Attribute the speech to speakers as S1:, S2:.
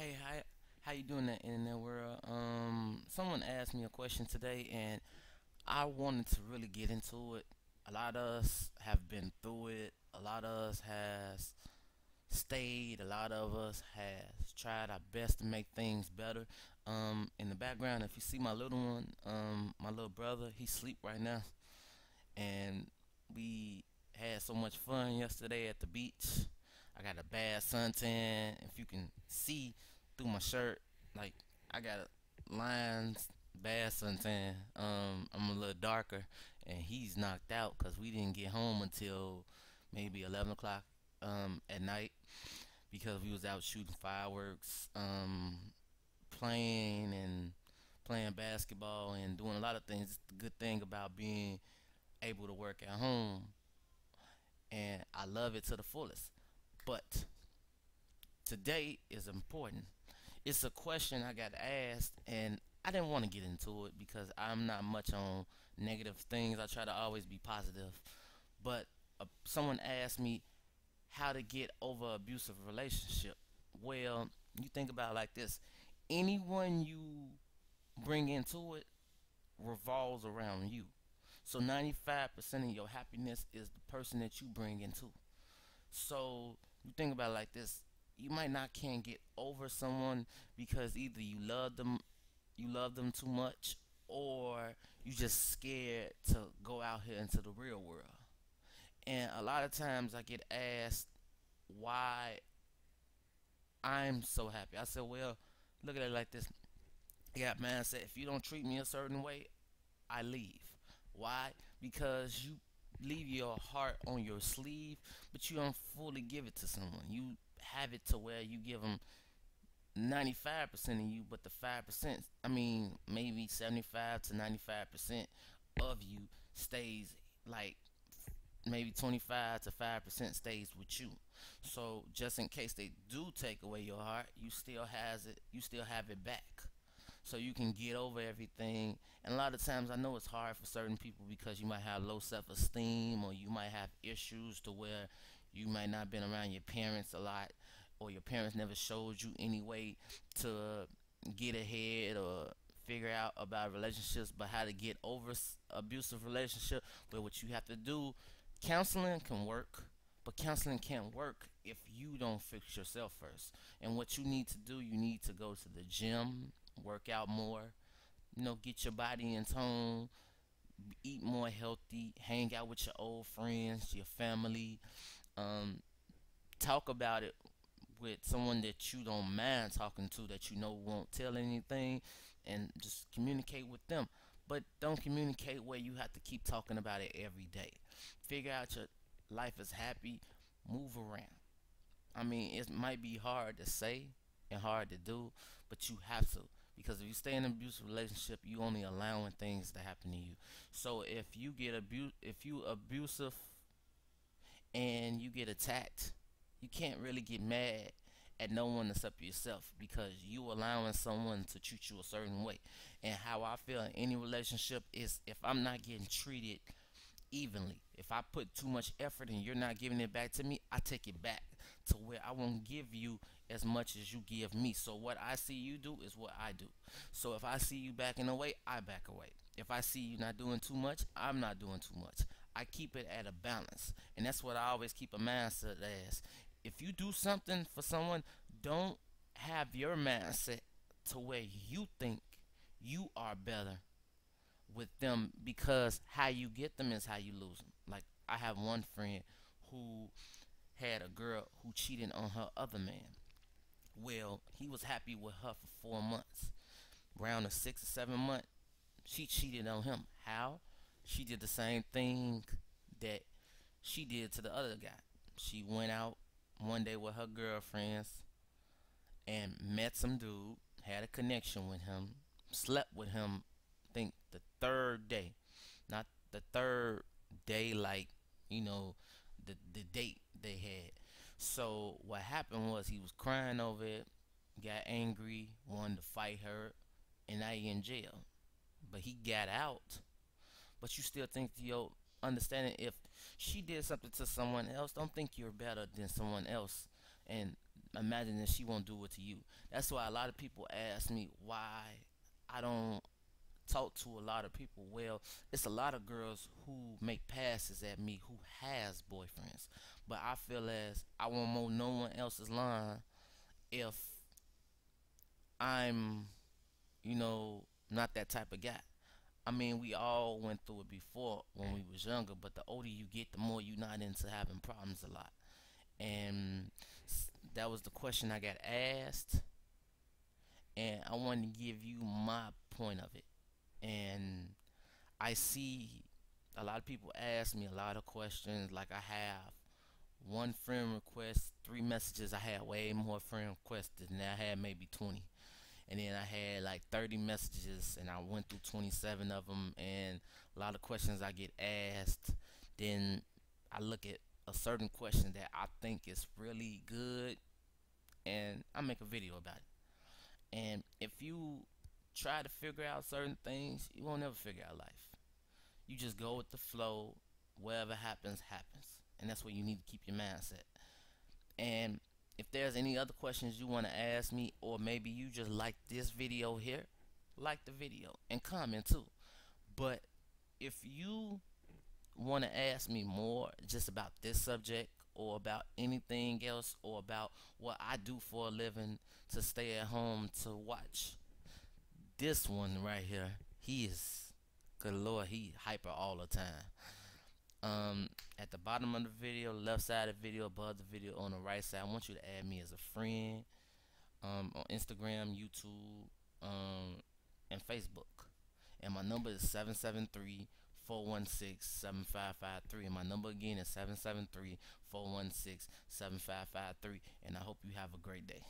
S1: Hey, how you doing in the world? Someone asked me a question today, and I wanted to really get into it. A lot of us have been through it. A lot of us has stayed. A lot of us has tried our best to make things better. In the background, if you see my little one, my little brother, he sleep right now, and we had so much fun yesterday at the beach. I got a bad suntan. If you can see through my shirt, like I got lines, bad suntan. I'm a little darker, and he's knocked out because we didn't get home until maybe 11 o'clock at night because we was out shooting fireworks, playing basketball and doing a lot of things. It's the good thing about being able to work at home, and I love it to the fullest. But today is important. It's a question I got asked, and I didn't want to get into it because I'm not much on negative things. I try to always be positive. But someone asked me how to get over abusive relationship. Well, you think about it like this: anyone you bring into it revolves around you. So 95% of your happiness is the person that you bring into. So you think about it like this: you might not can't get over someone because either you love them too much, or you just scared to go out here into the real world. And a lot of times I get asked why I'm so happy. I said, well, look at it like this. Yeah, man said if you don't treat me a certain way, I leave. Why? Because you leave your heart on your sleeve, but you don't fully give it to someone. You have it to where you give them 95% of you, but the 5%, I mean, maybe 75 to 95% of you stays, like maybe 25 to 5% stays with you. So just in case they do take away your heart, you still have it back. So you can get over everything. And a lot of times I know it's hard for certain people because you might have low self-esteem, or you might have issues to where you might not been around your parents a lot, or your parents never showed you any way to get ahead or figure out about relationships, but how to get over abusive relationship. But what you have to do, counseling can work, but counseling can't work if you don't fix yourself first. And what you need to do, you need to go to the gym, work out more, get your body in tone, eat more healthy, hang out with your old friends, your family, um, talk about it with someone that you don't mind talking to, that you know won't tell anything, and just communicate with them. But don't communicate where you have to keep talking about it every day. Figure out your life is happy, move around. I mean, it might be hard to say and hard to do, but you have to. Because if you stay in an abusive relationship, you only allowing things to happen to you. So if you abusive and you get attacked, you can't really get mad at no one except yourself, because you allowing someone to treat you a certain way. And how I feel in any relationship is, if I'm not getting treated evenly, if I put too much effort and you're not giving it back to me, I take it back to where I won't give you as much as you give me. So what I see you do is what I do. So if I see you backing away, I back away. If I see you not doing too much, I'm not doing too much. I keep it at a balance. And that's what I always keep a mindset as. If you do something for someone, don't have your mindset to where you think you are better with them, because how you get them is how you lose them. Like, I have one friend who had a girl who cheated on her other man. Well, he was happy with her for 4 months. Around the 6 or 7 month, she cheated on him. How? She did the same thing that she did to the other guy. She went out one day with her girlfriends and met some dude, had a connection with him, slept with him, I think the third day. Not the third day, like, the date they had. So what happened was, he was crying over it, got angry, wanted to fight her, and now he in jail. But he got out. But you still think, understanding, if she did something to someone else, don't think you're better than someone else. And imagine that she won't do it to you. That's why a lot of people ask me why I don't talk to a lot of people. Well, it's a lot of girls who make passes at me who has boyfriends, but I feel as I won't mow no one else's line if I'm, not that type of guy. I mean, we all went through it before when we was younger, but the older you get, the more you not into having problems a lot. And that was the question I got asked, and I wanted to give you my point of it. And I see a lot of people ask me a lot of questions. Like, I have one friend request, three messages. I had way more friend requests than I had maybe 20. And then I had like 30 messages, and I went through 27 of them. And a lot of questions I get asked. Then I look at a certain question that I think is really good, and I make a video about it. And if you try to figure out certain things, you won't ever figure out life. You just go with the flow. Whatever happens, happens. And that's where you need to keep your mindset. And if there's any other questions you want to ask me, or maybe you just like this video here, like the video and comment too. But if you want to ask me more just about this subject, or about anything else, or about what I do for a living, to stay at home to watch this one right here, he is, good lord, he hyper all the time. At the bottom of the video, left side of the video, above the video, on the right side, I want you to add me as a friend, on Instagram, YouTube, and Facebook. And my number is 773-416-7553. And my number again is 773-416-7553. And I hope you have a great day.